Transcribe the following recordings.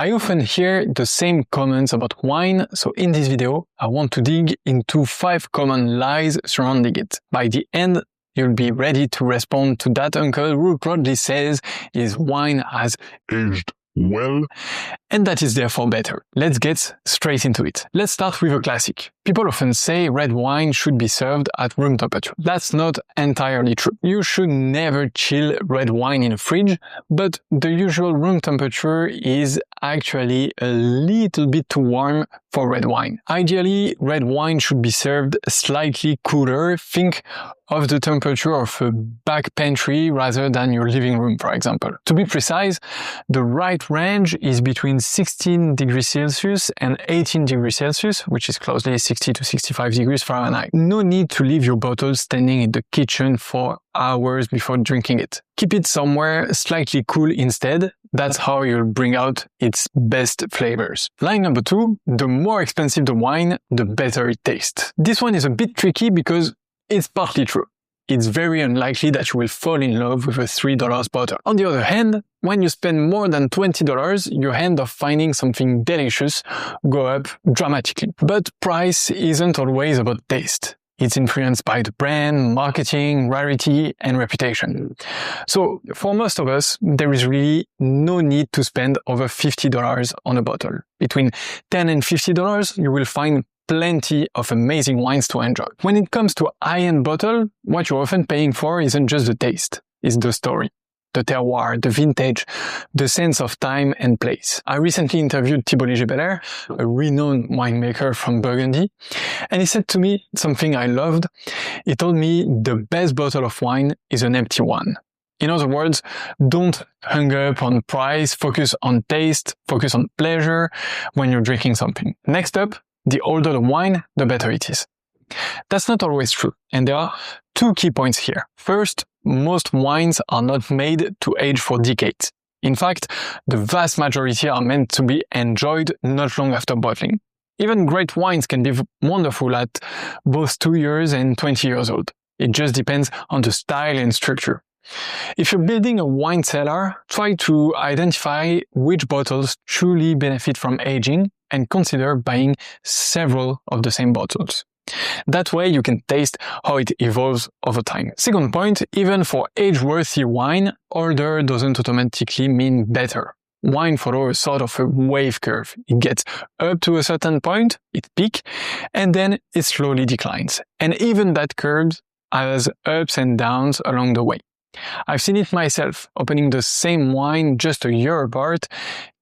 I often hear the same comments about wine, so in this video, I want to dig into 5 common lies surrounding it. By the end, you'll be ready to respond to that uncle who proudly says his wine has aged well, and that is therefore better. Let's get straight into it. Let's start with a classic. People often say red wine should be served at room temperature. That's not entirely true. You should never chill red wine in a fridge, but the usual room temperature is actually a little bit too warm for red wine. Ideally, red wine should be served slightly cooler. Think of the temperature of a back pantry rather than your living room, for example. To be precise, the right range is between 16 degrees Celsius and 18 degrees Celsius, which is closely 60 to 65 degrees Fahrenheit. No need to leave your bottle standing in the kitchen for hours before drinking it. Keep it somewhere slightly cool instead. That's how you'll bring out its best flavors. Line number 2, the more expensive the wine, the better it tastes. This one is a bit tricky because it's partly true. It's very unlikely that you will fall in love with a $3 bottle. On the other hand, when you spend more than $20, your hand of finding something delicious go up dramatically. But price isn't always about taste. It's influenced by the brand, marketing, rarity, and reputation. So for most of us, there is really no need to spend over $50 on a bottle. Between $10 and $50, you will find plenty of amazing wines to enjoy. When it comes to high-end bottle, what you're often paying for isn't just the taste, it's the story, the terroir, the vintage, the sense of time and place. I recently interviewed Thibault Léger-Belair, a renowned winemaker from Burgundy, and he said to me something I loved. He told me the best bottle of wine is an empty one. In other words, don't hang up on price, focus on taste, focus on pleasure when you're drinking something. Next up, the older the wine, the better it is. That's not always true, and there are 2 key points here. First, most wines are not made to age for decades. In fact, the vast majority are meant to be enjoyed not long after bottling. Even great wines can be wonderful at both 2 years and 20 years old. It just depends on the style and structure. If you're building a wine cellar, try to identify which bottles truly benefit from aging and consider buying several of the same bottles. That way you can taste how it evolves over time. Second point, even for age-worthy wine, older doesn't automatically mean better. Wine follows a sort of a wave curve. It gets up to a certain point, it peaks, and then it slowly declines. And even that curve has ups and downs along the way. I've seen it myself. Opening the same wine just a year apart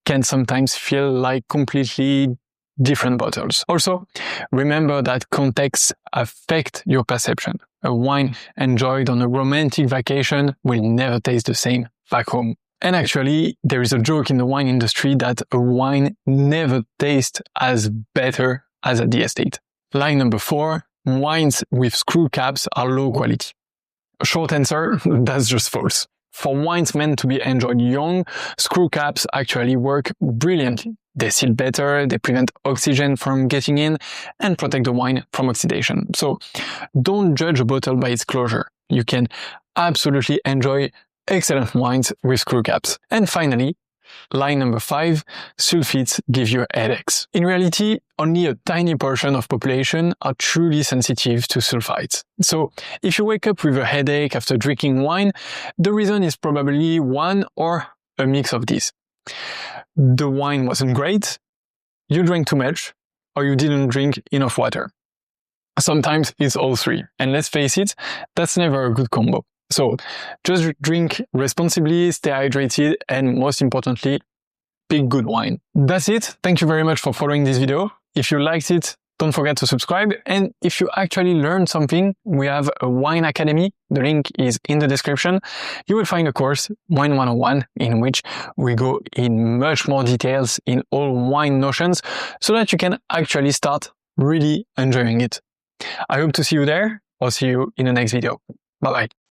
can sometimes feel like completely different bottles. Also, remember that context affects your perception. A wine enjoyed on a romantic vacation will never taste the same back home. And actually, there is a joke in the wine industry that a wine never tastes as better as at the estate. Line number 4, wines with screw caps are low quality. Short answer, that's just false. For wines meant to be enjoyed young, screw caps actually work brilliantly. They seal better, they prevent oxygen from getting in, and protect the wine from oxidation. So don't judge a bottle by its closure. You can absolutely enjoy excellent wines with screw caps. And finally, line number 5, sulfites give you headaches. In reality, only a tiny portion of population are truly sensitive to sulfites. So if you wake up with a headache after drinking wine, the reason is probably one or a mix of these. The wine wasn't great, you drank too much, or you didn't drink enough water. Sometimes it's all 3. And let's face it, that's never a good combo. So just drink responsibly, stay hydrated, and most importantly, pick good wine. That's it. Thank you very much for following this video. If you liked it, don't forget to subscribe. And if you actually learned something, we have a wine academy. The link is in the description. You will find a course, Wine 101, in which we go in much more details in all wine notions so that you can actually start really enjoying it. I hope to see you there or see you in the next video. Bye bye.